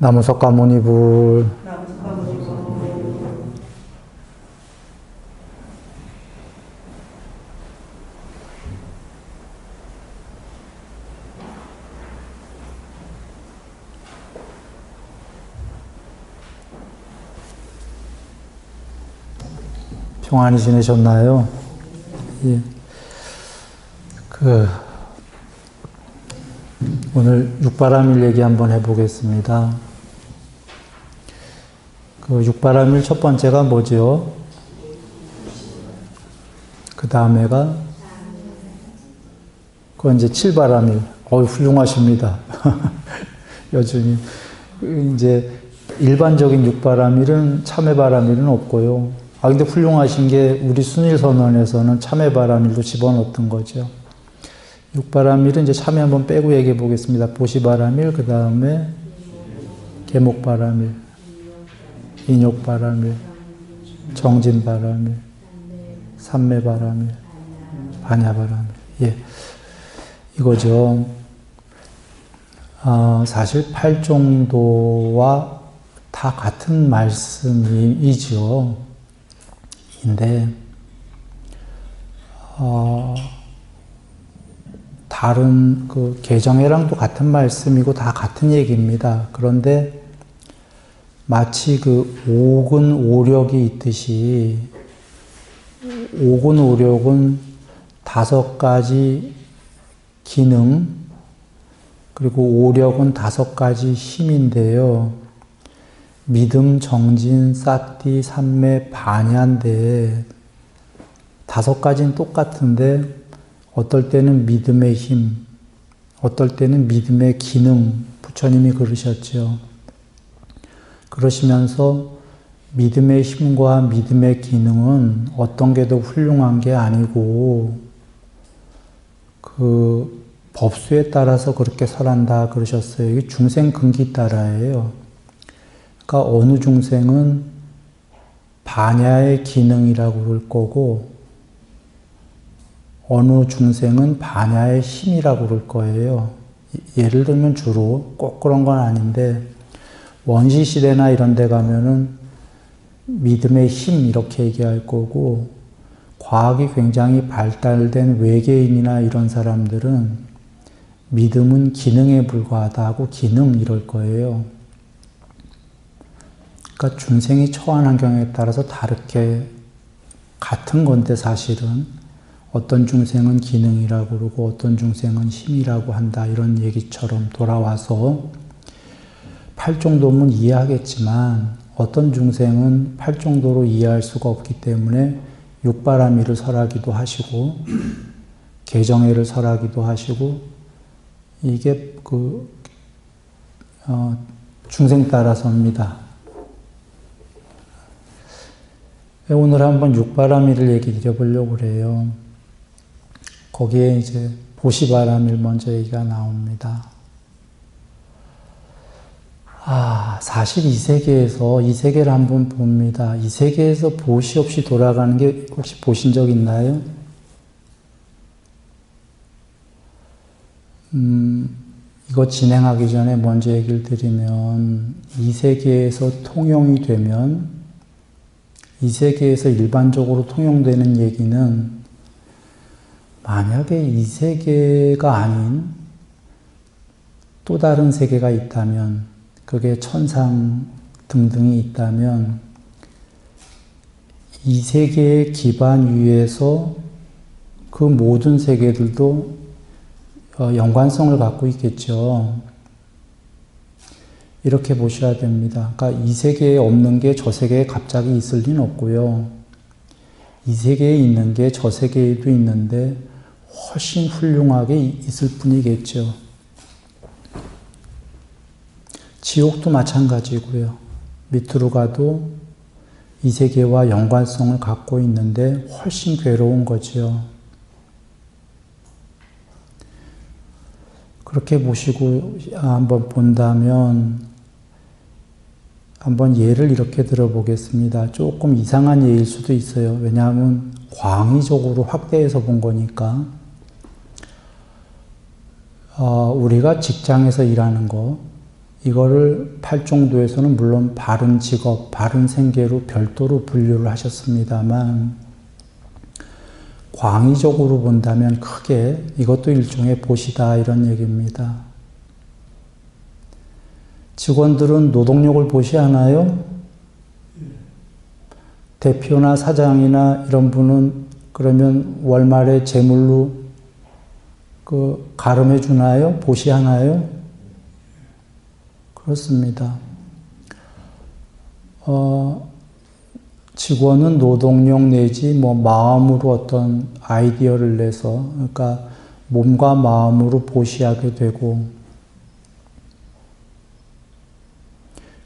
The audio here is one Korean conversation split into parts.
나무석가모니불. 평안히 지내셨나요? 예. 오늘 육바람일 얘기 한번 해보겠습니다. 육바람일 첫 번째가 뭐죠? 그 다음에가? 그건 이제 칠바람일. 훌륭하십니다. 여전히. 이제 일반적인 육바람일은 참외바람일은 없고요. 근데 훌륭하신 게 우리 순일선언에서는 참외바람일도 집어넣었던 거죠. 육바람일은 이제 참외 한번 빼고 얘기해 보겠습니다. 보시바람일, 그 다음에 계목바람일, 인욕바람일, 정진바람일, 삼매바람일, 반야바람일. 예. 이거죠. 사실 팔종도와 다 같은 말씀이죠. 인데, 다른 개정해랑도 같은 말씀이고 다 같은 얘기입니다. 그런데 마치 오근 오력이 있듯이 오근 오력은 5가지 기능 그리고 오력은 5가지 힘인데요. 믿음, 정진, 사띠, 삼매, 반야인데 5가지는 똑같은데 어떨 때는 믿음의 힘, 어떨 때는 믿음의 기능, 부처님이 그러셨죠. 그러시면서 믿음의 힘과 믿음의 기능은 어떤 게 더 훌륭한 게 아니고 법수에 따라서 그렇게 설한다 그러셨어요. 이게 중생 근기 따라예요. 그러니까 어느 중생은 반야의 기능이라고 그럴 거고 어느 중생은 반야의 힘이라고 그럴 거예요. 예를 들면 주로 꼭 그런 건 아닌데 원시시대나 이런 데 가면은 믿음의 힘 이렇게 얘기할 거고 과학이 굉장히 발달된 외계인이나 이런 사람들은 믿음은 기능에 불과하다 하고 기능 이럴 거예요. 그러니까 중생이 처한 환경에 따라서 다르게 같은 건데 사실은 어떤 중생은 기능이라고 그러고 어떤 중생은 힘이라고 한다 이런 얘기처럼 돌아와서 팔종도문 이해하겠지만 어떤 중생은 팔종도로 이해할 수가 없기 때문에 육바람일을 설하기도 하시고 개정회를 설하기도 하시고 이게 중생 따라서입니다. 오늘 한번 육바람일을 얘기 드려보려고 그래요. 거기에 이제 보시바람일 먼저 얘기가 나옵니다. 사실 이 세계를 한번 봅니다. 이 세계에서 보시 없이 돌아가는 게 혹시 보신 적 있나요? 이거 진행하기 전에 먼저 얘기를 드리면 이 세계에서 통용이 되면 이 세계에서 일반적으로 통용되는 얘기는 만약에 이 세계가 아닌 또 다른 세계가 있다면 그게 천상 등등이 있다면 이 세계의 기반 위에서 그 모든 세계들도 연관성을 갖고 있겠죠. 이렇게 보셔야 됩니다. 그러니까 이 세계에 없는 게 저 세계에 갑자기 있을 리는 없고요. 이 세계에 있는 게 저 세계에도 있는데 훨씬 훌륭하게 있을 뿐이겠죠. 지옥도 마찬가지고요. 밑으로 가도 이 세계와 연관성을 갖고 있는데 훨씬 괴로운 거죠. 그렇게 보시고 한번 본다면 한번 예를 이렇게 들어보겠습니다. 조금 이상한 예일 수도 있어요. 왜냐하면 광의적으로 확대해서 본 거니까. 우리가 직장에서 일하는 거, 이거를 팔종도에서는 물론 바른 직업, 바른 생계로 별도로 분류를 하셨습니다만 광의적으로 본다면 크게 이것도 일종의 보시다 이런 얘기입니다. 직원들은 노동력을 보시하나요? 대표나 사장이나 이런 분은 그러면 월말에 재물로 가름해 주나요? 보시하나요? 그렇습니다. 직원은 노동력 내지 마음으로 어떤 아이디어를 내서, 그러니까 몸과 마음으로 보시하게 되고,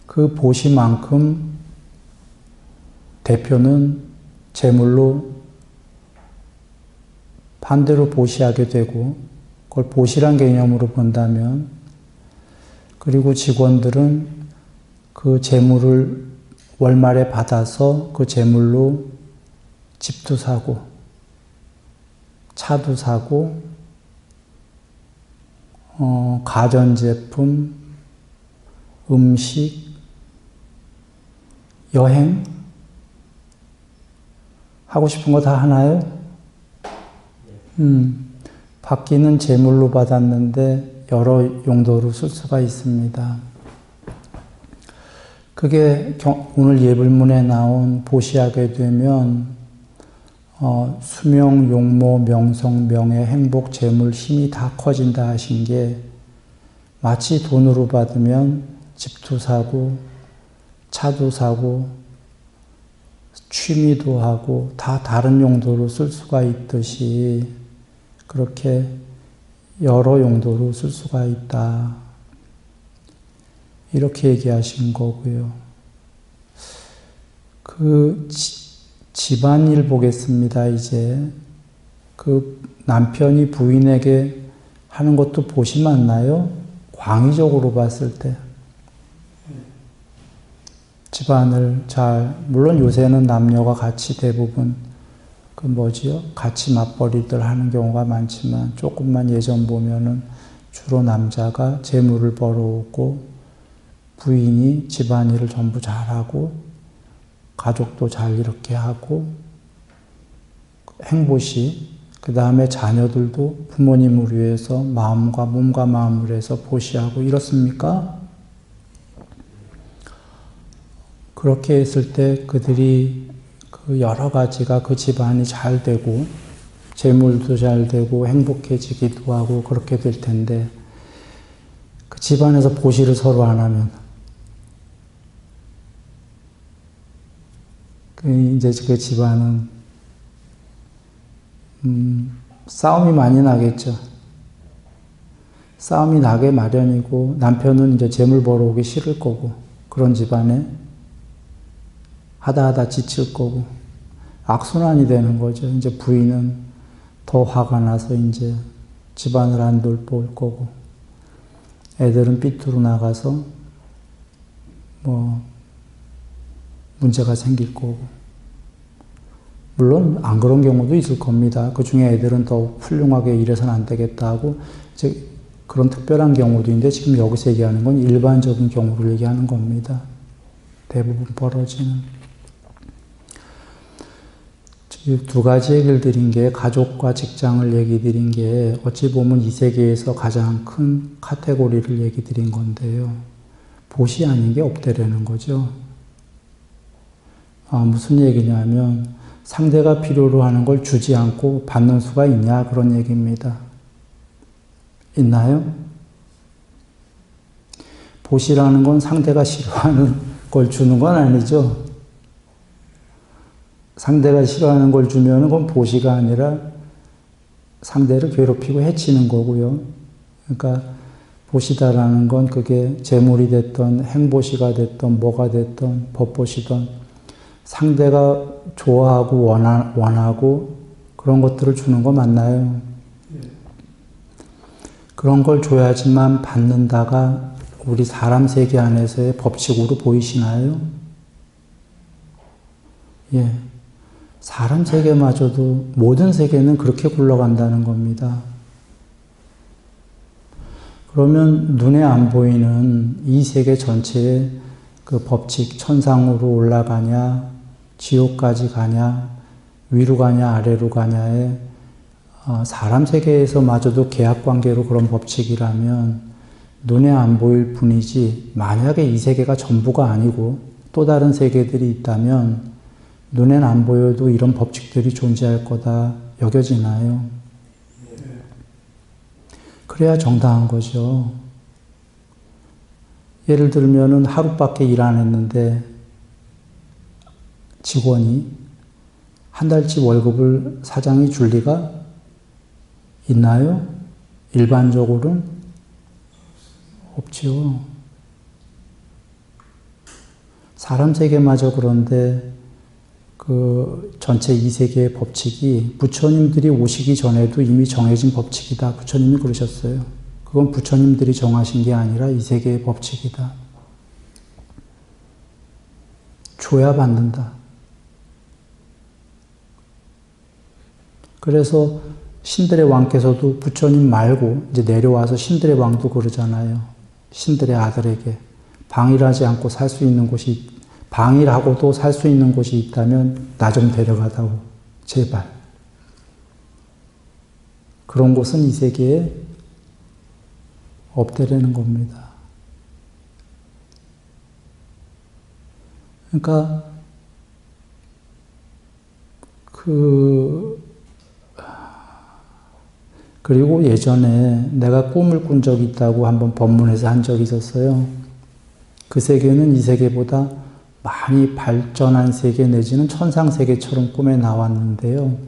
그 보시만큼 대표는 재물로 반대로 보시하게 되고, 그걸 보시란 개념으로 본다면, 그리고 직원들은 그 재물을 월말에 받아서 그 재물로 집도 사고, 차도 사고, 가전제품, 음식, 여행, 하고 싶은 거 다 하나요? 받기는 재물로 받았는데 여러 용도로 쓸 수가 있습니다. 그게 오늘 예불문에 나온 보시하게 되면 수명, 용모, 명성, 명예, 행복, 재물, 힘이 다 커진다 하신 게 마치 돈으로 받으면 집도 사고 차도 사고 취미도 하고 다 다른 용도로 쓸 수가 있듯이 그렇게 여러 용도로 쓸 수가 있다. 이렇게 얘기하신 거고요. 그 집안일 보겠습니다. 이제 그 남편이 부인에게 하는 것도 보시 맞나요? 광의적으로 봤을 때 집안을 물론 요새는 남녀가 같이 대부분 같이 맞벌이들 하는 경우가 많지만 조금만 예전 보면은 주로 남자가 재물을 벌어오고 부인이 집안일을 전부 잘하고 가족도 잘 이렇게 하고 행보시 그 다음에 자녀들도 부모님을 위해서 몸과 마음을 해서 보시하고 이렇습니까? 그렇게 했을 때 그들이 그 여러 가지가 그 집안이 잘 되고 재물도 잘 되고 행복해지기도 하고 그렇게 될 텐데 그 집안에서 보시를 서로 안 하면 이제 그 집안은 싸움이 많이 나겠죠. 싸움이 나게 마련이고 남편은 이제 재물 벌어오기 싫을 거고 그런 집안에 하다 지칠 거고 악순환이 되는 거죠. 이제 부인은 더 화가 나서 이제 집안을 안 돌볼 거고 애들은 삐뚤어 나가서 문제가 생길 거고 물론 안 그런 경우도 있을 겁니다. 그 중에 애들은 더 훌륭하게 이래서는 안 되겠다 하고 이제 그런 특별한 경우도 있는데 지금 여기서 얘기하는 건 일반적인 경우를 얘기하는 겁니다. 대부분 벌어지는. 두 가지 얘기를 드린 게 가족과 직장을 얘기 드린 게 어찌 보면 이 세계에서 가장 큰 카테고리를 얘기 드린 건데요. 보시 아닌 게 없다라는 거죠. 무슨 얘기냐면 상대가 필요로 하는 걸 주지 않고 받는 수가 있냐 그런 얘기입니다. 있나요? 보시라는 건 상대가 싫어하는 걸 주는 건 아니죠. 상대가 싫어하는 걸 주면 그건 보시가 아니라 상대를 괴롭히고 해치는 거고요. 그러니까 보시다라는 건 그게 재물이 됐던 행보시가 됐던 뭐가 됐던 법보시던 상대가 좋아하고 원하고 그런 것들을 주는 거 맞나요? 그런 걸 줘야지만 받는다가 우리 사람 세계 안에서의 법칙으로 보이시나요? 예. 사람 세계마저도 모든 세계는 그렇게 굴러간다는 겁니다. 그러면 눈에 안 보이는 이 세계 전체의 그 법칙, 천상으로 올라가냐, 지옥까지 가냐, 위로 가냐, 아래로 가냐에 사람 세계에서마저도 계약관계로 그런 법칙이라면 눈에 안 보일 뿐이지 만약에 이 세계가 전부가 아니고 또 다른 세계들이 있다면 눈엔 안 보여도 이런 법칙들이 존재할 거다 여겨지나요? 그래야 정당한 거죠. 예를 들면은 하루밖에 일 안 했는데 직원이 한 달치 월급을 사장이 줄 리가 있나요? 일반적으로는 없죠. 사람 세계마저 그런데 그 전체 이 세계의 법칙이 부처님들이 오시기 전에도 이미 정해진 법칙이다. 부처님이 그러셨어요. 그건 부처님들이 정하신 게 아니라 이 세계의 법칙이다. 줘야 받는다. 그래서 신들의 왕께서도 부처님 말고 이제 내려와서 신들의 왕도 그러잖아요. 신들의 아들에게 방일하지 않고 살 수 있는 곳이 방일하고도 살 수 있는 곳이 있다면 나 좀 데려가다오. 제발. 그런 곳은 이 세계에 없대라는 겁니다. 그러니까 그리고 예전에 내가 꿈을 꾼 적이 있다고 한번 법문에서 한 적이 있었어요. 그 세계는 이 세계보다 많이 발전한 세계 내지는 천상세계처럼 꿈에 나왔는데요.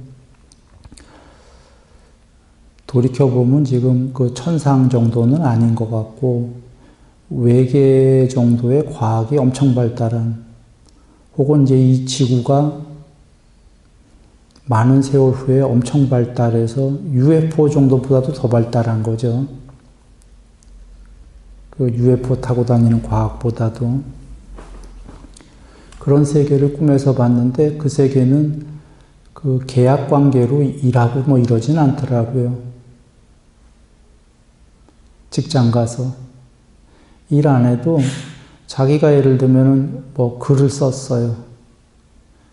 돌이켜보면 지금 그 천상 정도는 아닌 것 같고 외계 정도의 과학이 엄청 발달한 혹은 이제 이 지구가 많은 세월 후에 엄청 발달해서 UFO 정도보다도 더 발달한 거죠. 그 UFO 타고 다니는 과학보다도. 그런 세계를 꿈에서 봤는데 그 세계는 그 계약 관계로 일하고 뭐 이러진 않더라고요. 직장 가서 일 안 해도 자기가 예를 들면은 뭐 글을 썼어요.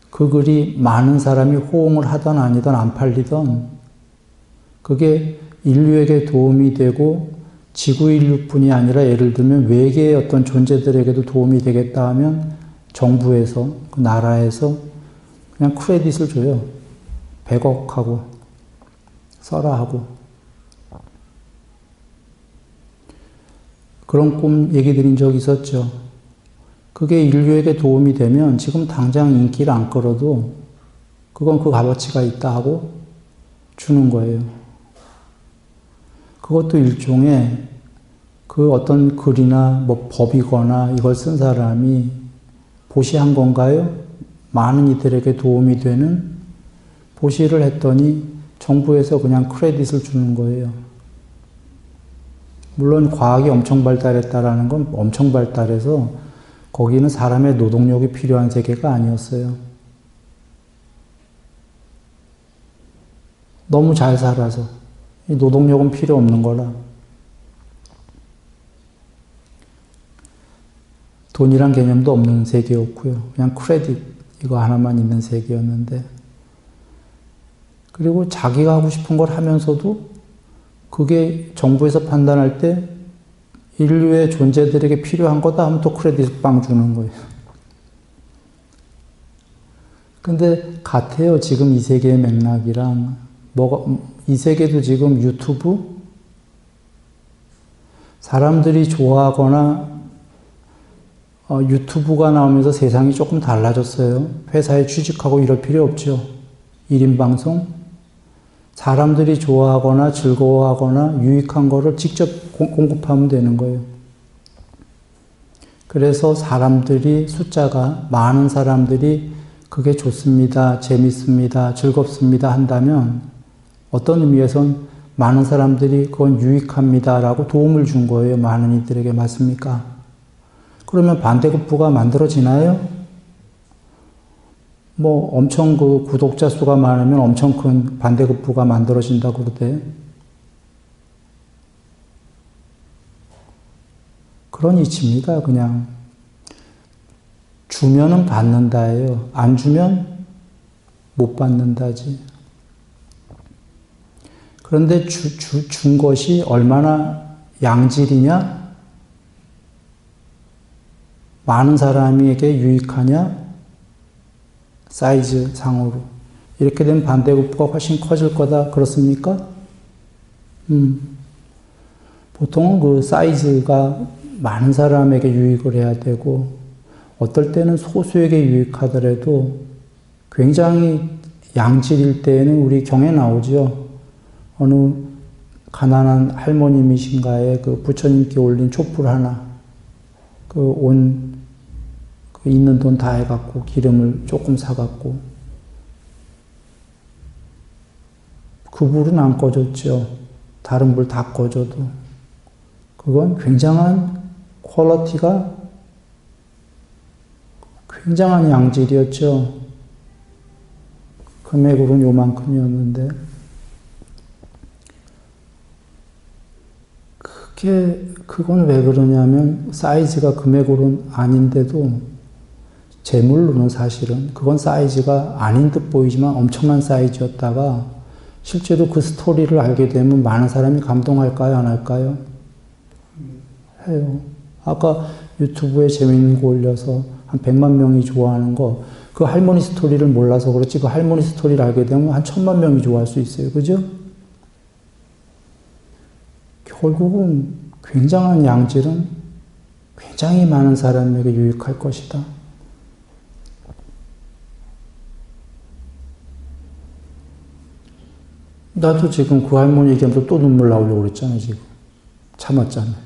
그 글이 많은 사람이 호응을 하던 아니던 안 팔리던 그게 인류에게 도움이 되고 지구 인류뿐이 아니라 예를 들면 외계의 어떤 존재들에게도 도움이 되겠다 하면 정부에서 그 나라에서 그냥 크레딧을 줘요. 100억 하고 써라 하고 그런 꿈 얘기 드린 적 있었죠. 그게 인류에게 도움이 되면 지금 당장 인기를 안 끌어도 그건 그 값어치가 있다 하고 주는 거예요. 그것도 일종의 그 어떤 글이나 뭐 법이거나 이걸 쓴 사람이 보시한 건가요? 많은 이들에게 도움이 되는 보시를 했더니 정부에서 그냥 크레딧을 주는 거예요. 물론 과학이 엄청 발달했다라는 건 엄청 발달해서 거기는 사람의 노동력이 필요한 세계가 아니었어요. 너무 잘 살아서 이 노동력은 필요 없는 거라. 돈이란 개념도 없는 세계였고요. 그냥 크레딧 이거 하나만 있는 세계였는데 그리고 자기가 하고 싶은 걸 하면서도 그게 정부에서 판단할 때 인류의 존재들에게 필요한 거다 하면 또 크레딧 빵 주는 거예요. 근데 같아요. 지금 이 세계의 맥락이랑 이 세계도 지금 유튜브 사람들이 좋아하거나 유튜브가 나오면서 세상이 조금 달라졌어요. 회사에 취직하고 이럴 필요 없죠. 1인 방송 사람들이 좋아하거나 즐거워하거나 유익한 거를 직접 공급하면 되는 거예요. 그래서 사람들이 숫자가 많은 사람들이 그게 좋습니다. 재밌습니다. 즐겁습니다. 한다면 어떤 의미에선 많은 사람들이 그건 유익합니다. 라고 도움을 준 거예요. 많은 이들에게 맞습니까? 그러면 반대급부가 만들어지나요? 뭐 엄청 그 구독자 수가 많으면 엄청 큰 반대급부가 만들어진다고 그러대. 그런 이치입니다. 그냥 주면은 받는다예요. 안 주면 못 받는다지. 그런데 준 것이 얼마나 양질이냐? 많은 사람에게 유익하냐? 사이즈 상으로. 이렇게 되면 반대급부가 훨씬 커질 거다. 그렇습니까? 보통은 그 사이즈가 많은 사람에게 유익을 해야 되고, 어떨 때는 소수에게 유익하더라도 굉장히 양질일 때에는 우리 경에 나오죠. 어느 가난한 할머님이신가에 그 부처님께 올린 촛불 하나, 있는 돈 다 해갖고 기름을 조금 사갖고, 그 불은 안 꺼졌죠. 다른 불 다 꺼져도. 그건 굉장한 퀄리티가 굉장한 양질이었죠. 금액으로는 요만큼이었는데, 그건 왜 그러냐면, 사이즈가 금액으로는 아닌데도, 재물로는 사실은, 그건 사이즈가 아닌 듯 보이지만 엄청난 사이즈였다가, 실제로 그 스토리를 알게 되면 많은 사람이 감동할까요? 안 할까요? 해요. 아까 유튜브에 재밌는 거 올려서 한 100만 명이 좋아하는 거, 그 할머니 스토리를 몰라서 그렇지, 그 할머니 스토리를 알게 되면 한 1000만 명이 좋아할 수 있어요. 그죠? 결국은 굉장한 양질은 굉장히 많은 사람에게 유익할 것이다. 나도 지금 그 할머니 얘기하면서 또 눈물 나오려고 그랬잖아요, 지금. 참았잖아요.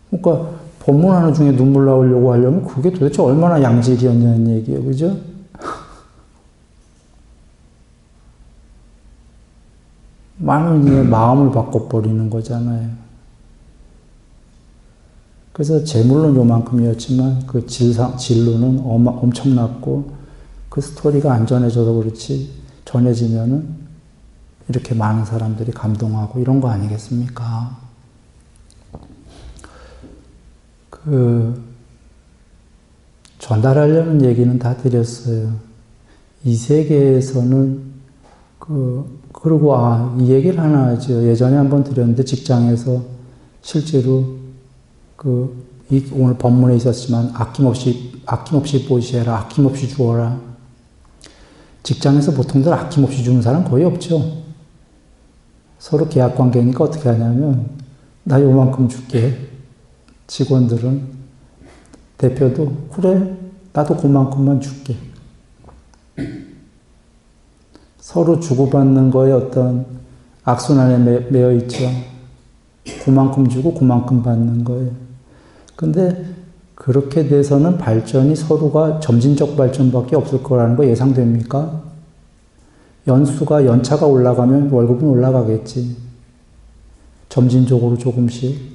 그러니까 법문하는 중에 눈물 나오려고 하려면 그게 도대체 얼마나 양질이었냐는 얘기예요, 그죠? 많은 이의 마음을 바꿔버리는 거잖아요. 그래서 재물은 요만큼이었지만 그 진로는 엄청났고, 그 스토리가 안 전해져서 그렇지, 전해지면은 이렇게 많은 사람들이 감동하고 이런 거 아니겠습니까? 전달하려는 얘기는 다 드렸어요. 이 세계에서는 그리고 이 얘기를 하나 하죠. 예전에 한번 드렸는데, 직장에서 실제로 오늘 법문에 있었지만 아낌없이 보시해라, 아낌없이 주어라. 직장에서 보통들 아낌없이 주는 사람 거의 없죠. 서로 계약 관계니까 어떻게 하냐면, 나 요만큼 줄게. 직원들은, 대표도, 그래, 나도 그만큼만 줄게. 서로 주고받는 거에 어떤 악순환에 매여 있죠. 그만큼 주고 그만큼 받는 거예요. 근데 그렇게 돼서는 발전이 서로가 점진적 발전밖에 없을 거라는 거 예상됩니까? 연차가 올라가면 월급은 올라가겠지. 점진적으로 조금씩.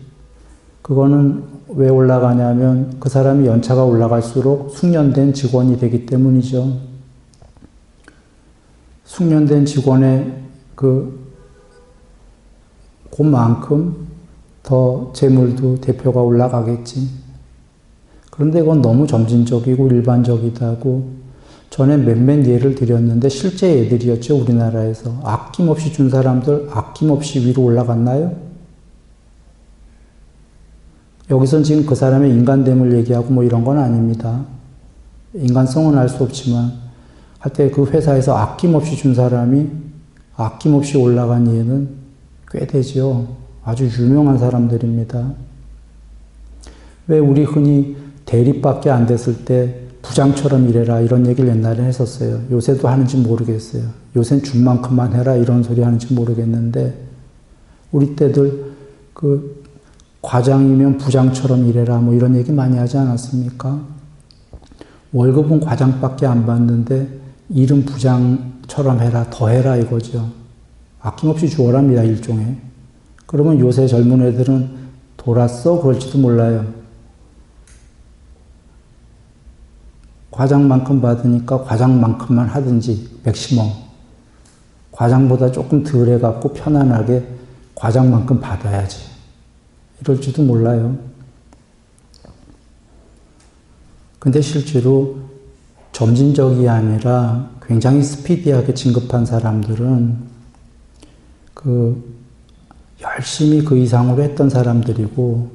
그거는 왜 올라가냐면 그 사람이 연차가 올라갈수록 숙련된 직원이 되기 때문이죠. 숙련된 직원의 그만큼 더 재물도 대표가 올라가겠지. 그런데 그건 너무 점진적이고 일반적이다고 전에 몇몇 예를 드렸는데 실제 예들이었죠. 우리나라에서. 아낌없이 준 사람들 아낌없이 위로 올라갔나요? 여기선 지금 그 사람의 인간됨을 얘기하고 뭐 이런 건 아닙니다. 인간성은 알 수 없지만 할 때 그 회사에서 아낌없이 준 사람이 아낌없이 올라간 예는 꽤 되죠. 아주 유명한 사람들입니다. 왜 우리 흔히 대립밖에 안 됐을 때 부장처럼 일해라 이런 얘기를 옛날에 했었어요. 요새도 하는지 모르겠어요. 요새는 준 만큼만 해라 이런 소리 하는지 모르겠는데 우리 때들 과장이면 부장처럼 일해라 뭐 이런 얘기 많이 하지 않았습니까? 월급은 과장밖에 안 받는데 일은 부장처럼 해라, 더 해라 이거죠. 아낌없이 주어랍니다, 일종의. 그러면 요새 젊은 애들은 돌았어? 그럴지도 몰라요. 과장만큼 받으니까 과장만큼만 하든지 맥시멈. 과장보다 조금 덜 해갖고 편안하게 과장만큼 받아야지. 이럴지도 몰라요. 근데 실제로 점진적이 아니라 굉장히 스피디하게 진급한 사람들은 열심히 그 이상으로 했던 사람들이고,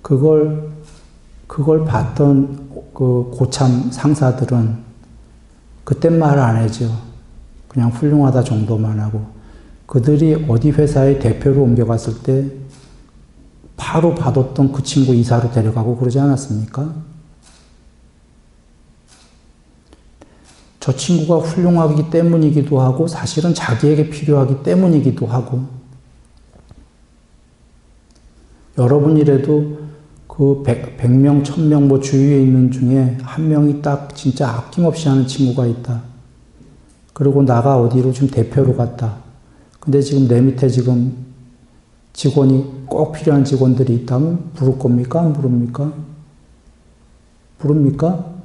그걸 봤던 고참 상사들은 그땐 말 안 하죠. 그냥 훌륭하다 정도만 하고, 그들이 어디 회사의 대표로 옮겨갔을 때 바로 받았던 그 친구 이사로 데려가고 그러지 않았습니까? 저 친구가 훌륭하기 때문이기도 하고 사실은 자기에게 필요하기 때문이기도 하고, 여러분이라도 그 100명, 1000명 뭐 주위에 있는 중에 한 명이 딱 진짜 아낌없이 하는 친구가 있다. 그리고 나가 어디로 지금 대표로 갔다. 근데 지금 내 밑에 지금 직원이 꼭 필요한 직원들이 있다면 부를 겁니까? 안 부릅니까? 부릅니까?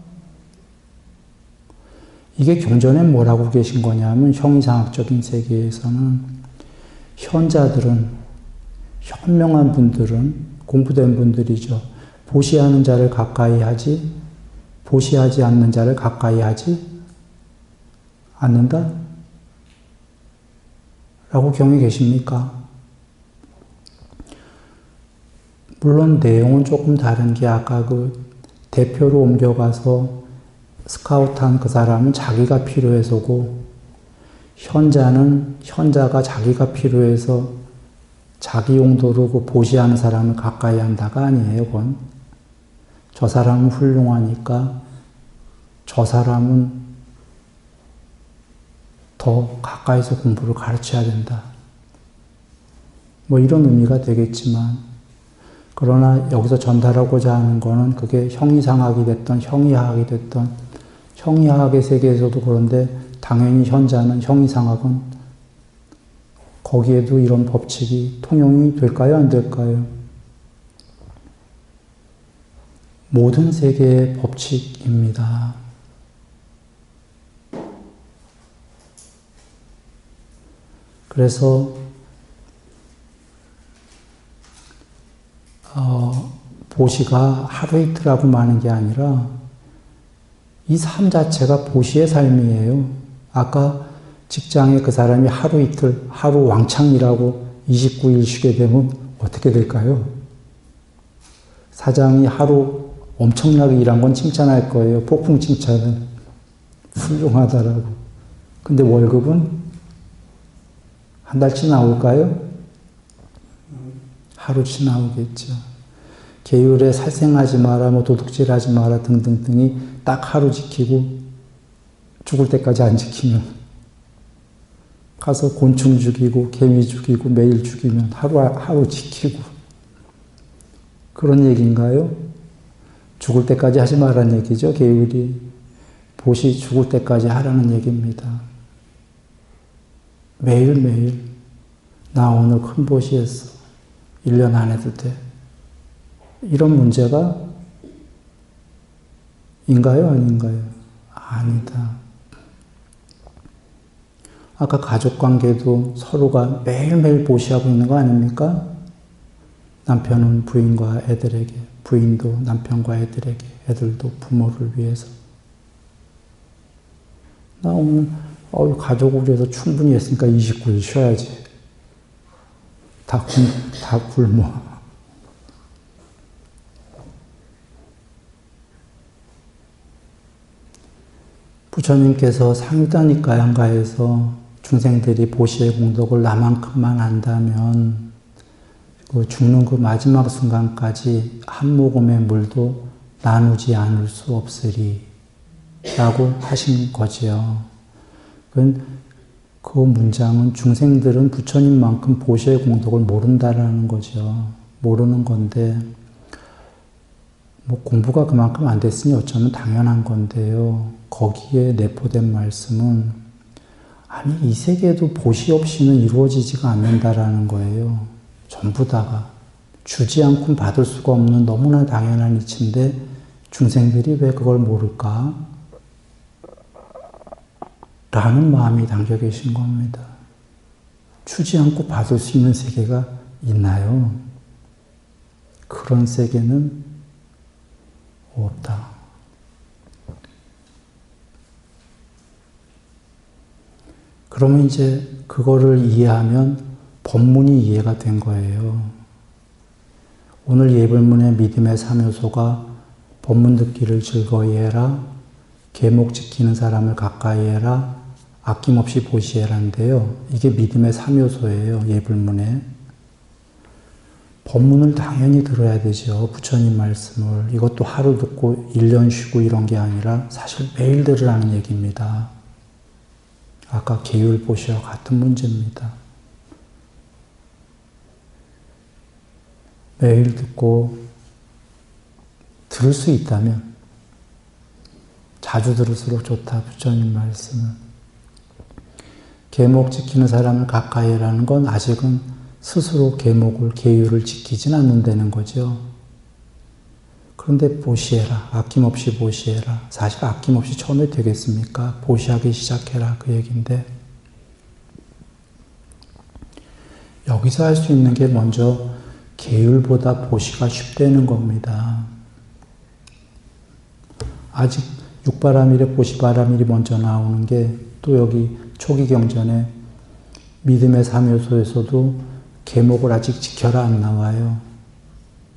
이게 경전에 뭐라고 계신 거냐면, 형이상학적인 세계에서는 현자들은, 현명한 분들은, 공부된 분들이죠. 보시하는 자를 가까이 하지, 보시하지 않는 자를 가까이 하지 않는다? 라고 경에 계십니까? 물론 내용은 조금 다른 게, 아까 그 대표로 옮겨가서 스카우트한 그 사람은 자기가 필요해서고, 현자가 자기가 필요해서 자기 용도로 그 보시하는 사람을 가까이 한다가 아니에요, 그건. 저 사람은 훌륭하니까 저 사람은 더 가까이서 공부를 가르쳐야 된다. 뭐 이런 의미가 되겠지만, 그러나 여기서 전달하고자 하는 거는 그게 형이상학이 됐던 형이하학이 됐던, 형이하학의 세계에서도 그런데 당연히 현자는, 형이상학은 거기에도 이런 법칙이 통용이 될까요? 안 될까요? 모든 세계의 법칙입니다. 그래서 보시가 하루 이틀하고 마는 게 아니라 이 삶 자체가 보시의 삶이에요. 아까 직장에 그 사람이 하루 이틀, 하루 왕창 일하고 29일 쉬게 되면 어떻게 될까요? 사장이 하루 엄청나게 일한 건 칭찬할 거예요. 폭풍 칭찬은. 훌륭하다라고. 근데 월급은 한 달치 나올까요? 하루치 나오겠죠. 계율에 살생하지 마라, 뭐 도둑질하지 마라 등등등이 딱 하루 지키고 죽을 때까지 안 지키면, 가서 곤충 죽이고 개미 죽이고 매일 죽이면 하루 지키고, 그런 얘기인가요? 죽을 때까지 하지 말라는 얘기죠, 계율이. 보시 죽을 때까지 하라는 얘기입니다. 매일매일 나 오늘 큰 보시 했어. 1년 안 해도 돼. 이런 문제가 인가요? 아닌가요? 아니다. 아까 가족관계도 서로가 매일매일 보시하고 있는 거 아닙니까? 남편은 부인과 애들에게, 부인도 남편과 애들에게, 애들도 부모를 위해서. 나 오늘 가족을 위해서 충분히 했으니까 29일 쉬어야지. 다 굶어. 부처님께서 상유다니까양가에서 중생들이 보시의 공덕을 나만큼만 안다면 그 죽는 그 마지막 순간까지 한 모금의 물도 나누지 않을 수 없으리 라고 하신 거지요. 그 문장은 중생들은 부처님만큼 보시의 공덕을 모른다라는 거죠. 모르는 건데, 뭐 공부가 그만큼 안 됐으니 어쩌면 당연한 건데요. 거기에 내포된 말씀은, 아니 이 세계에도 보시 없이는 이루어지지가 않는다라는 거예요. 전부 다가 주지 않고 받을 수가 없는 너무나 당연한 이치인데 중생들이 왜 그걸 모를까? 라는 마음이 담겨 계신 겁니다. 주지 않고 받을 수 있는 세계가 있나요? 그런 세계는 없다. 그러면 이제 그거를 이해하면 본문이 이해가 된 거예요. 오늘 예불문의 믿음의 3요소가 본문 듣기를 즐거이 해라, 계목 지키는 사람을 가까이 해라, 아낌없이 보시해라인데요. 이게 믿음의 3요소예요. 예불문에. 본문을 당연히 들어야 되죠. 부처님 말씀을. 이것도 하루 듣고 1년 쉬고 이런 게 아니라 사실 매일 들으라는 얘기입니다. 아까 계율 보시와 같은 문제입니다. 매일 듣고 들을 수 있다면 자주 들을수록 좋다. 부처님 말씀은. 계목 지키는 사람을 가까이 해라는 건 아직은 스스로 계목을, 계율을 지키진 않는다는 거죠. 그런데 보시해라. 아낌없이 보시해라. 사실 아낌없이 처음에 되겠습니까? 보시하기 시작해라. 그 얘기인데 여기서 할 수 있는 게 먼저 계율보다 보시가 쉽다는 겁니다. 아직 육바라밀에 보시바라밀이 먼저 나오는 게 또 여기 초기 경전에 믿음의 3요소에서도 계목을 아직 지켜라 안 나와요.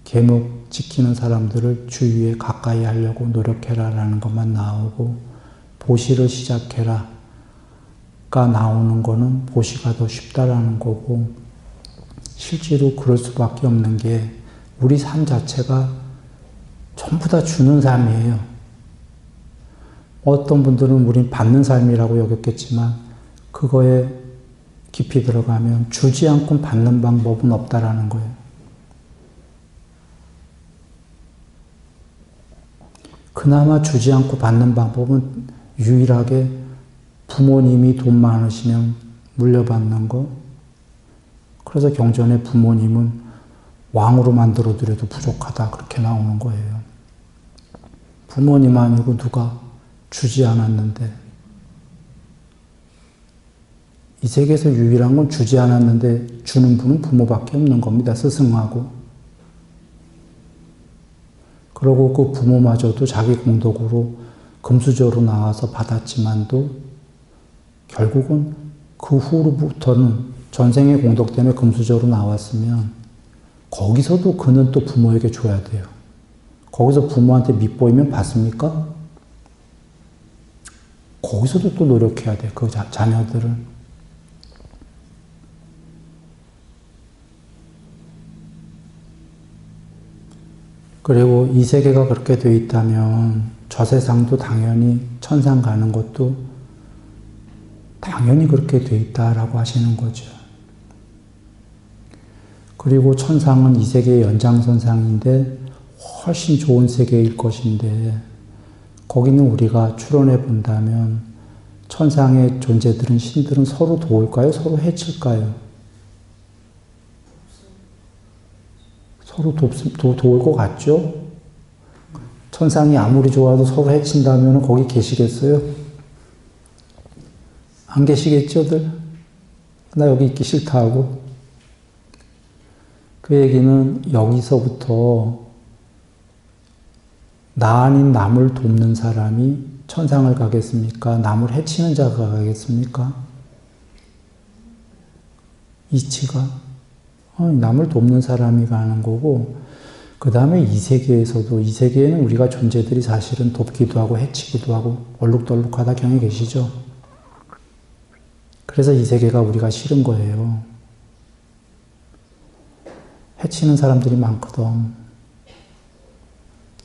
계목 지키는 사람들을 주위에 가까이 하려고 노력해라 라는 것만 나오고 보시를 시작해라 가 나오는 거는 보시가 더 쉽다라는 거고 실제로 그럴 수밖에 없는 게 우리 삶 자체가 전부 다 주는 삶이에요. 어떤 분들은 우린 받는 삶이라고 여겼겠지만 그거에 깊이 들어가면 주지 않고 받는 방법은 없다라는 거예요. 그나마 주지 않고 받는 방법은 유일하게 부모님이 돈 많으시면 물려받는 거. 그래서 경전에 부모님은 왕으로 만들어드려도 부족하다 그렇게 나오는 거예요. 부모님 아니고 누가 주지 않았는데 이 세계에서 유일한 건 주지 않았는데 주는 분은 부모밖에 없는 겁니다. 스승하고. 그리고 그 부모마저도 자기 공덕으로 금수저로 나와서 받았지만도 결국은 그 후로부터는 전생의 공덕 때문에 금수저로 나왔으면 거기서도 그는 또 부모에게 줘야 돼요. 거기서 부모한테 밑보이면 받습니까? 거기서도 또 노력해야 돼요. 그 자녀들은. 그리고 이 세계가 그렇게 돼 있다면 저 세상도 당연히 천상 가는 것도 당연히 그렇게 돼 있다라고 하시는 거죠. 그리고 천상은 이 세계의 연장선상인데 훨씬 좋은 세계일 것인데 거기는 우리가 추론해 본다면 천상의 존재들은 신들은 서로 도울까요? 서로 해칠까요? 서로 도울 것 같죠? 천상이 아무리 좋아도 서로 해친다면 거기 계시겠어요? 안 계시겠죠들? 나 여기 있기 싫다 하고. 그 얘기는 여기서부터 나 아닌 남을 돕는 사람이 천상을 가겠습니까? 남을 해치는 자가 가겠습니까? 이치가 남을 돕는 사람이 가는 거고 그 다음에 이 세계에서도 이 세계에는 우리가 존재들이 사실은 돕기도 하고 해치기도 하고 얼룩덜룩하다 경에 계시죠. 그래서 이 세계가 우리가 싫은 거예요. 해치는 사람들이 많거든.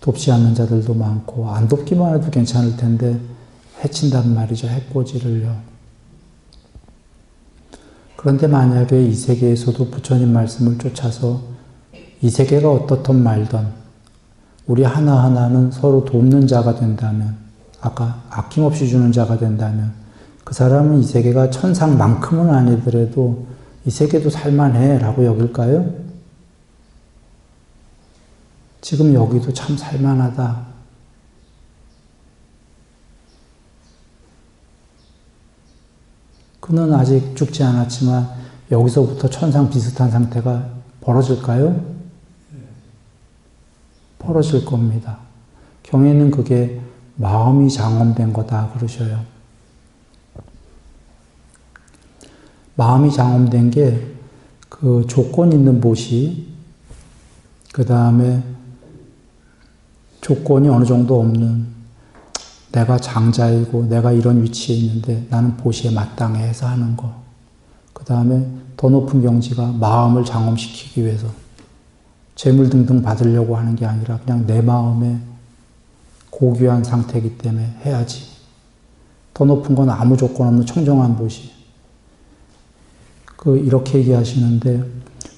돕지 않는 자들도 많고 안 돕기만 해도 괜찮을 텐데 해친단 말이죠. 해코지를요. 그런데 만약에 이 세계에서도 부처님 말씀을 쫓아서 이 세계가 어떻든 말든 우리 하나하나는 서로 돕는 자가 된다면 아까 아낌없이 주는 자가 된다면 그 사람은 이 세계가 천상만큼은 아니더라도 이 세계도 살만해 라고 여길까요? 지금 여기도 참 살만하다. 그는 아직 죽지 않았지만 여기서부터 천상 비슷한 상태가 벌어질까요? 벌어질 겁니다. 경에는 그게 마음이 장엄된 거다 그러셔요. 마음이 장엄된 게 그 조건 있는 보시, 그 다음에 조건이 어느 정도 없는 내가 장자이고 내가 이런 위치에 있는데 나는 보시에 마땅해 해서 하는 거. 그 다음에 더 높은 경지가 마음을 장엄시키기 위해서 재물 등등 받으려고 하는 게 아니라 그냥 내 마음의 고귀한 상태이기 때문에 해야지. 더 높은 건 아무 조건 없는 청정한 보시. 이렇게 얘기하시는데,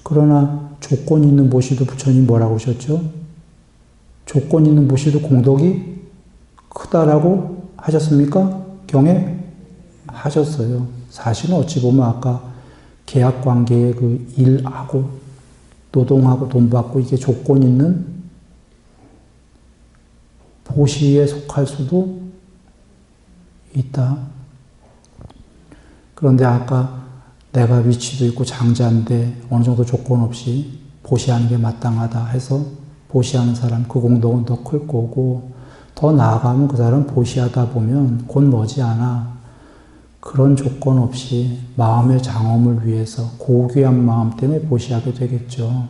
그러나 조건 있는 보시도 부처님 뭐라고 하셨죠? 조건 있는 보시도 공덕이 크다라고 하셨습니까? 경에 하셨어요. 사실은 어찌 보면 아까 계약 관계의 그 일하고 노동하고 돈 받고 이게 조건 있는 보시에 속할 수도 있다. 그런데 아까 내가 위치도 있고 장자인데 어느 정도 조건 없이 보시하는 게 마땅하다 해서 보시하는 사람 그 공덕은 더 클 거고, 더 나아가면 그 사람 보시하다 보면 곧 머지않아 그런 조건 없이 마음의 장엄을 위해서 고귀한 마음 때문에 보시하게 되겠죠.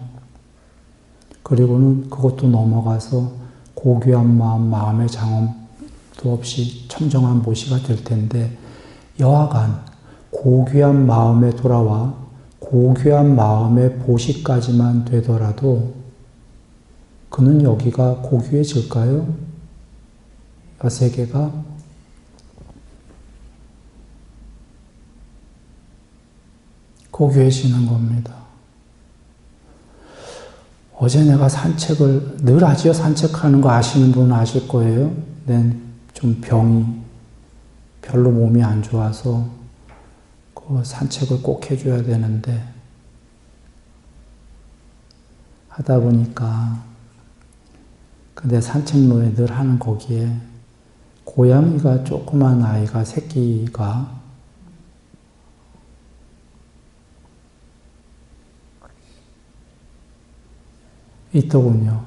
그리고는 그것도 넘어가서 고귀한 마음, 마음의 장엄도 없이 청정한 보시가 될 텐데, 여하간 고귀한 마음에 돌아와 고귀한 마음의 보시까지만 되더라도 그는 여기가 고귀해질까요? 이 세계가? 고귀해지는 겁니다. 어제 내가 산책을 늘 하지요. 산책하는 거 아시는 분은 아실 거예요. 좀 병이 별로 몸이 안 좋아서 그 산책을 꼭 해줘야 되는데 하다 보니까 근데 산책로에 늘 하는 거기에 고양이가 조그만 아이가 새끼가 있더군요.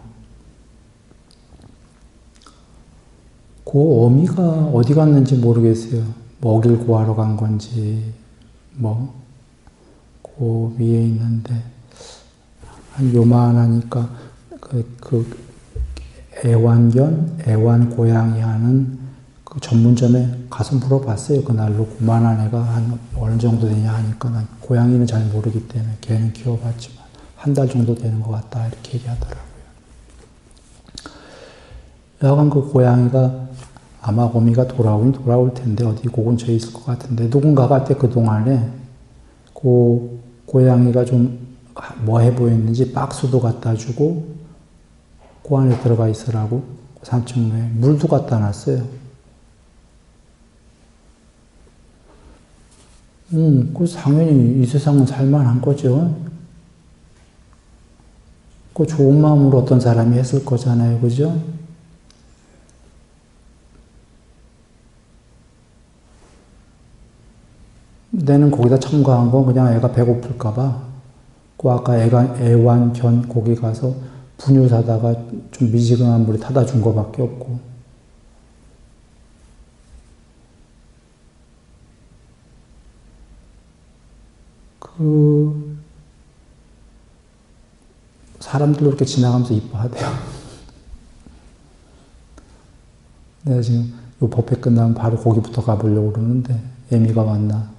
그 어미가 어디 갔는지 모르겠어요. 먹이를 구하러 간 건지 그 위에 있는데 한 요만하니까 애완 고양이 하는 그 전문점에 가서 물어봤어요. 그날로 그만한 애가 한 어느 정도 되냐 하니까 난 고양이는 잘 모르기 때문에 걔는 키워봤지만 한 달 정도 되는 것 같다 이렇게 얘기하더라고요. 여하간 그 고양이가 아마 어미가 돌아올 텐데 어디 고근처에 있을 것 같은데 누군가가 때 그동안에 그 고양이가 좀 뭐해 보였는지 박스도 갖다 주고 그 안에 들어가 있으라고 산책로에 물도 갖다 놨어요. 그 당연히 이 세상은 살만한 거죠. 그 좋은 마음으로 어떤 사람이 했을 거잖아요. 그죠? 내는 거기다 첨가한 건 그냥 애가 배고플까봐 그 아까 애완견 거기 가서 분유 사다가 좀 미지근한 물에 타다 준 거밖에 없고 사람들도 이렇게 지나가면서 이뻐하대요. 내가 지금 요 법회 끝나면 바로 거기부터 가보려고 그러는데 애미가 왔나?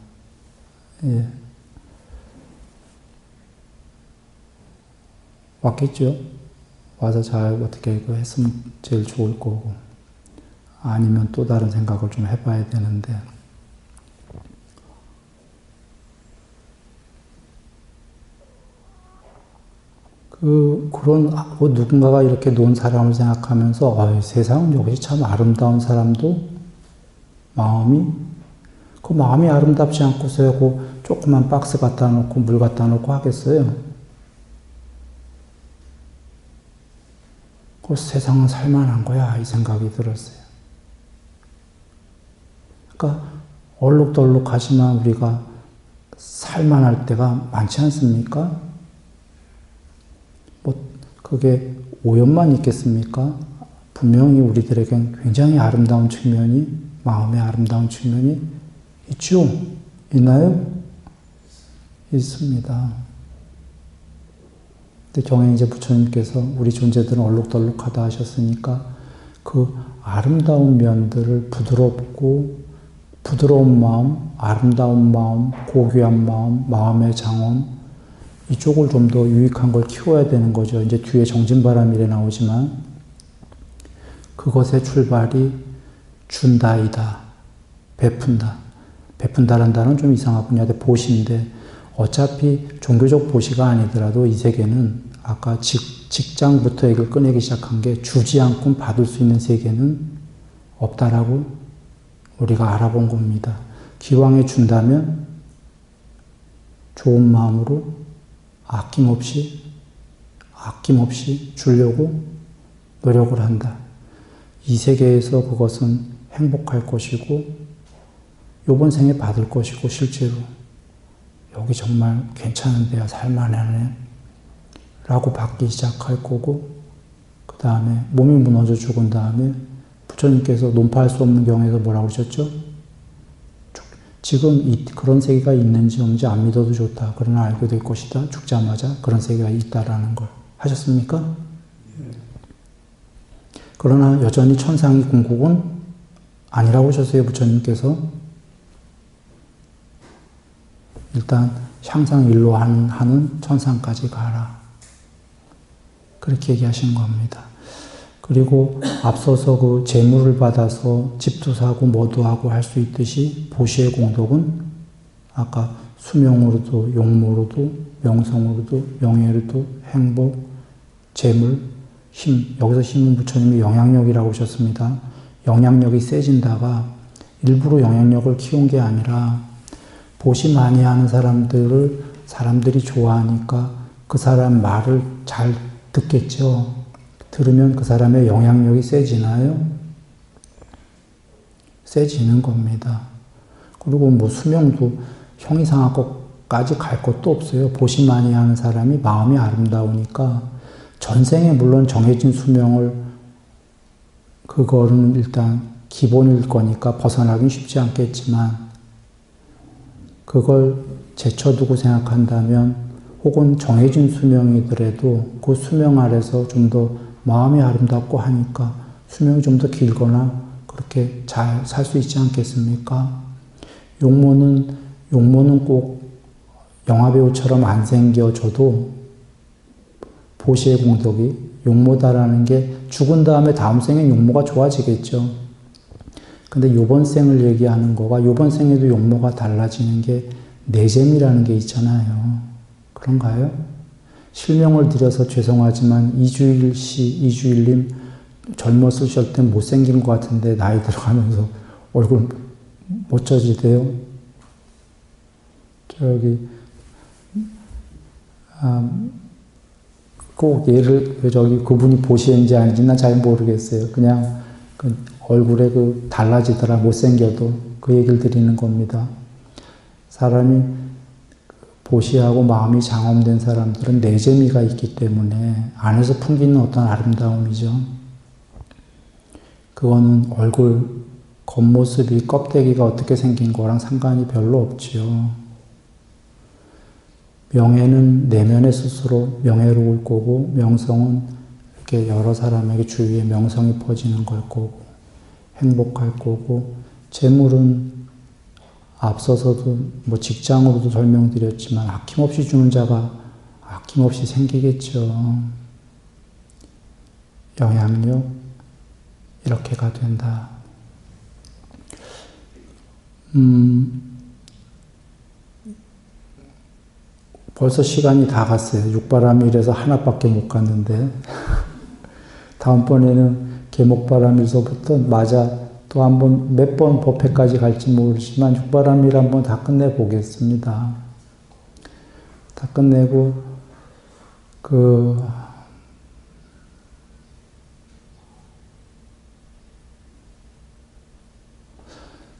예. 왔겠죠? 와서 잘 어떻게 했으면 제일 좋을 거고 아니면 또 다른 생각을 좀 해봐야 되는데 그런 누군가가 이렇게 논 사람을 생각하면서 세상은 역시 참 아름다운 사람도 그 마음이 아름답지 않고서야 그 조그만 박스 갖다 놓고 물 갖다 놓고 하겠어요. 그 세상은 살만한 거야 이 생각이 들었어요. 그러니까 얼룩덜룩하지만 우리가 살만할 때가 많지 않습니까? 그게 오염만 있겠습니까? 분명히 우리들에겐 굉장히 아름다운 측면이, 마음의 아름다운 측면이 있죠? 있나요? 있습니다. 근데 경에 이제 부처님께서 우리 존재들은 얼룩덜룩하다 하셨으니까 그 아름다운 면들을 부드러운 마음, 아름다운 마음, 고귀한 마음, 마음의 장엄, 이쪽을 좀 더 유익한 걸 키워야 되는 거죠. 이제 뒤에 정진바람일에 나오지만 그것의 출발이 준다이다. 베푼다. 베푼다라는 단어는 좀 이상하군요. 보시인데 어차피 종교적 보시가 아니더라도 이 세계는 아까 직장부터 얘기를 꺼내기 시작한 게 주지 않고 받을 수 있는 세계는 없다라고 우리가 알아본 겁니다. 기왕에 준다면 좋은 마음으로 아낌없이 주려고 노력을 한다. 이 세계에서 그것은 행복할 것이고 요번 생에 받을 것이고 실제로 여기 정말 괜찮은데요. 살만하네 라고 받기 시작할 거고 그 다음에 몸이 무너져 죽은 다음에 부처님께서 논파할 수 없는 경에서 뭐라고 그러셨죠? 지금 그런 세계가 있는지 없는지 안 믿어도 좋다. 그러나 알게 될 것이다. 죽자마자 그런 세계가 있다라는 걸 하셨습니까? 그러나 여전히 천상의 궁극은 아니라고 하셨어요. 부처님께서. 일단 향상 일로 하는 천상까지 가라. 그렇게 얘기하신 겁니다. 그리고 앞서서 그 재물을 받아서 집도 사고 뭐도 하고 할 수 있듯이 보시의 공덕은 아까 수명으로도 용모로도 명성으로도 명예로도 행복, 재물, 힘, 여기서 힘은 부처님이 영향력이라고 하셨습니다. 영향력이 세진다가 일부러 영향력을 키운 게 아니라 보시 많이 하는 사람들이 좋아하니까 그 사람 말을 잘 듣겠죠. 들으면 그 사람의 영향력이 세지나요? 세지는 겁니다. 그리고 뭐 수명도 형이상할 것까지 갈 것도 없어요. 보시 많이 하는 사람이 마음이 아름다우니까 전생에 물론 정해진 수명을 그거는 일단 기본일 거니까 벗어나긴 쉽지 않겠지만 그걸 제쳐두고 생각한다면 혹은 정해진 수명이더라도 그 수명 아래서 좀 더 마음이 아름답고 하니까 수명이 좀 더 길거나 그렇게 잘 살 수 있지 않겠습니까? 용모는 꼭 영화배우처럼 안 생겨져도 보시의 공덕이 용모다라는 게 죽은 다음에 다음 생엔 용모가 좋아지겠죠. 근데 요번 생을 얘기하는 거가 요번 생에도 용모가 달라지는 게 내재미라는 게 있잖아요. 그런가요? 실명을 드려서 죄송하지만 이주일님 젊었을 때 못생긴 것 같은데 나이 들어가면서 얼굴 멋져지대요. 꼭 그분이 보시인지 아닌지 난 잘 모르겠어요. 그냥 그 얼굴에 달라지더라 못생겨도 그 얘기를 드리는 겁니다. 사람이 보시하고 마음이 장엄된 사람들은 내재미가 있기 때문에 안에서 풍기는 어떤 아름다움이죠. 그거는 얼굴 겉모습이 껍데기가 어떻게 생긴 거랑 상관이 별로 없지요. 명예는 내면의 스스로 명예로울 거고 명성은 이렇게 여러 사람에게 주위에 명성이 퍼지는 걸 거고 행복할 거고 재물은 앞서서도 뭐 직장으로도 설명드렸지만 아낌없이 주는 자가 아낌없이 생기겠죠. 영향력 이렇게가 된다. 벌써 시간이 다 갔어요. 육바람일에서 하나밖에 못 갔는데 다음번에는 계목바람일서부터 맞아 또 한번 몇 번 법회까지 갈지 모르지만 육바람일 한번 다 끝내보겠습니다. 다 끝내고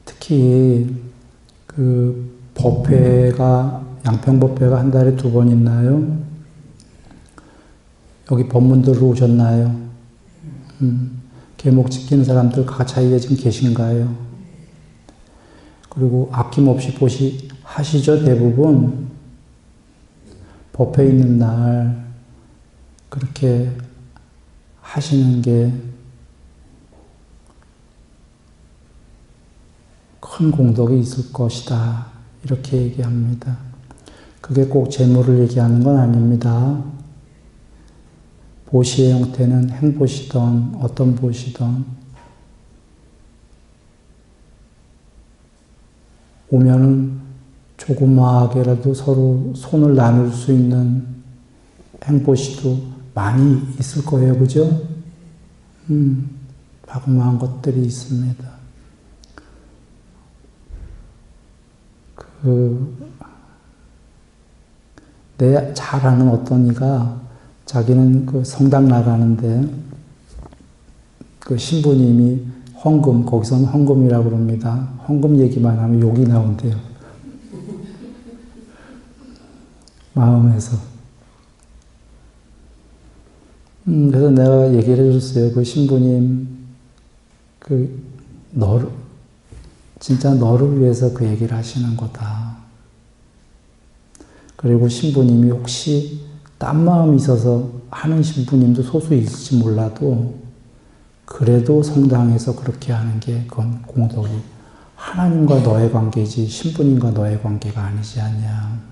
특히 법회가 양평법회가 한 달에 2번 있나요? 여기 법문 들어오셨나요? 계목 지키는 사람들 가차이에 지금 계신가요? 그리고 아낌없이 보시 하시죠, 대부분. 법회 있는 날 그렇게 하시는 게 큰 공덕이 있을 것이다. 이렇게 얘기합니다. 그게 꼭 재물을 얘기하는 건 아닙니다. 보시의 형태는 행보시던 어떤 보시던 오면은 조그마하게라도 서로 손을 나눌 수 있는 행보시도 많이 있을 거예요. 그죠? 자그마한 것들이 있습니다. 내 잘 아는 어떤 이가 자기는 그 성당 나가는데 그 신부님이 헌금, 거기서는 헌금이라고 그럽니다. 헌금 얘기만 하면 욕이 나온대요. 마음에서. 그래서 내가 얘기를 해줬어요. 그 신부님, 진짜 너를 위해서 그 얘기를 하시는 거다. 그리고 신부님이 혹시 딴 마음이 있어서 하는 신부님도 소수 있을지 몰라도 그래도 성당에서 그렇게 하는 게 그건 공덕이 하나님과 너의 관계지 신부님과 너의 관계가 아니지 않냐.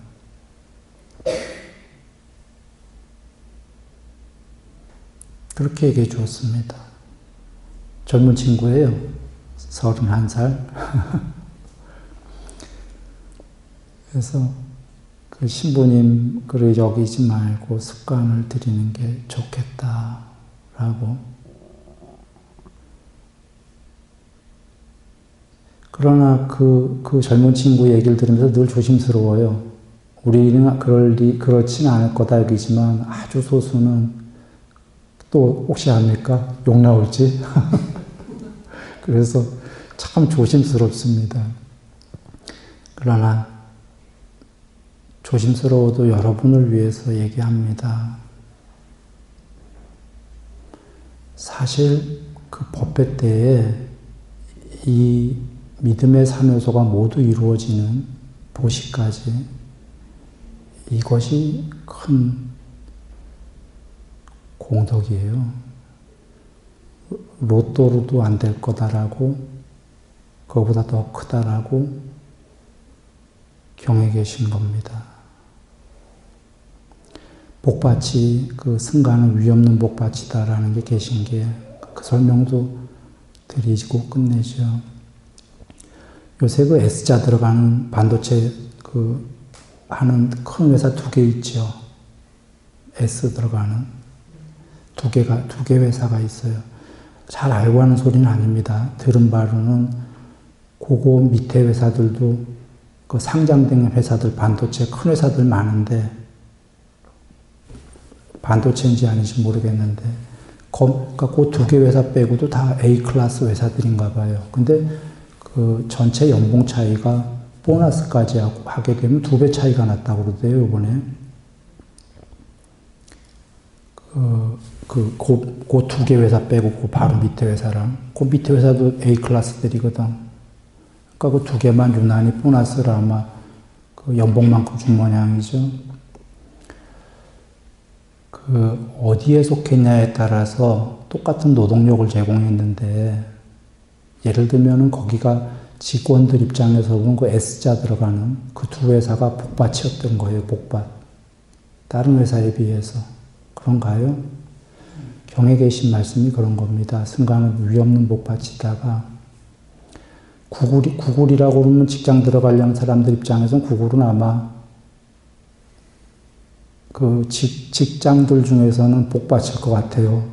그렇게 얘기해 주었습니다. 젊은 친구예요. 31살. 그래서 그 신부님 그를 여기지 말고 습관을 들이는 게 좋겠다라고. 그러나 그 젊은 친구 얘기를 들으면서 늘 조심스러워요. 우리는 그렇지는 않을 거다 여기지만 아주 소수는 또 혹시 압니까? 욕 나올지? 그래서 참 조심스럽습니다. 그러나 조심스러워도 여러분을 위해서 얘기합니다. 사실 그 법회 때에 이 믿음의 3요소가 모두 이루어지는 보시까지 이것이 큰 공덕이에요. 로또로도 안 될 거다라고 그거보다 더 크다라고 경에 계신 겁니다. 복받이 그 승가는 위없는 복받이다라는 게 계신 게 그 설명도 드리고 끝내죠. 요새 그 S자 들어가는 반도체 하는 큰 회사 2개 있죠. S 들어가는 두 개 회사가 있어요. 잘 알고 하는 소리는 아닙니다. 들은 바로는 그거 밑에 회사들도 그 상장된 회사들, 반도체 큰 회사들 많은데 반도체인지 아닌지 모르겠는데 그러니까 그 2개 회사 빼고도 다 A 클래스 회사들인가 봐요. 근데 그 전체 연봉 차이가 보너스까지 하게 되면 2배 차이가 났다고 그러대요, 이번에. 그 2개 회사 빼고 그 바로 밑에 회사랑 그 밑에 회사도 A 클래스들이거든. 그러니까 그 2개만 유난히 보너스를 아마 그 연봉만큼 준 모양이죠. 어디에 속했냐에 따라서 똑같은 노동력을 제공했는데 예를 들면은 거기가 직원들 입장에서 보면 그 S자 들어가는 그 2 회사가 복받이었던 거예요, 복받. 다른 회사에 비해서. 그런가요? 경에 계신 말씀이 그런 겁니다. 승가는 위없는 복받이다가 구글이라고 그러면 직장 들어가려는 사람들 입장에서는 구글은 아마 그 직장들 중에서는 복받칠 것 같아요.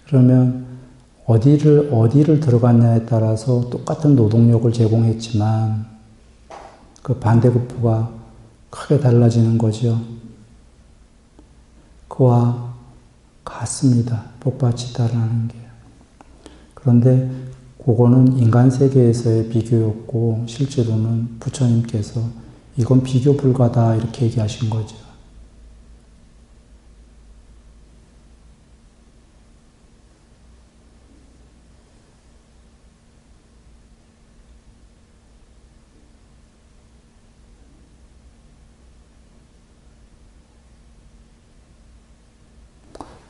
그러면 어디를 들어갔냐에 따라서 똑같은 노동력을 제공했지만 그 반대급부가 크게 달라지는 거죠. 그와 같습니다. 복받치다라는 게. 그런데 그거는 인간 세계에서의 비교였고 실제로는 부처님께서 이건 비교 불가다 이렇게 얘기하신 거죠.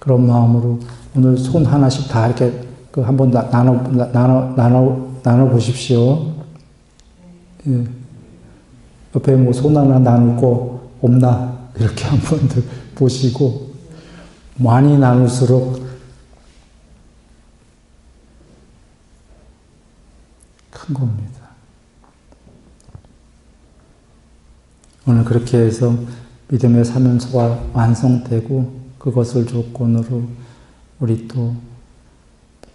그런 마음으로 오늘 손 하나씩 다 이렇게 그 한번 나눠 보십시오. 예. 옆에 뭐 손 하나 나눌 거 없나 이렇게 한번 보시고 많이 나눌수록 큰 겁니다. 오늘 그렇게 해서 믿음의 사면소가 완성되고 그것을 조건으로 우리 또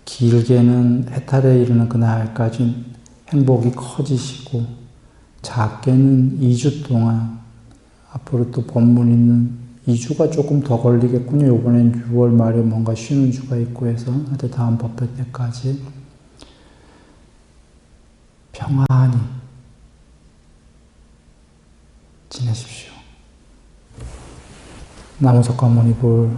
길게는 해탈에 이르는 그날까지 행복이 커지시고 작게는 2주 동안 앞으로 또 법문 있는 2주가 조금 더 걸리겠군요. 이번엔 6월 말에 뭔가 쉬는 주가 있고 해서 하여튼 다음 법회 때까지 평안히 지내십시오. 나무석가모니 볼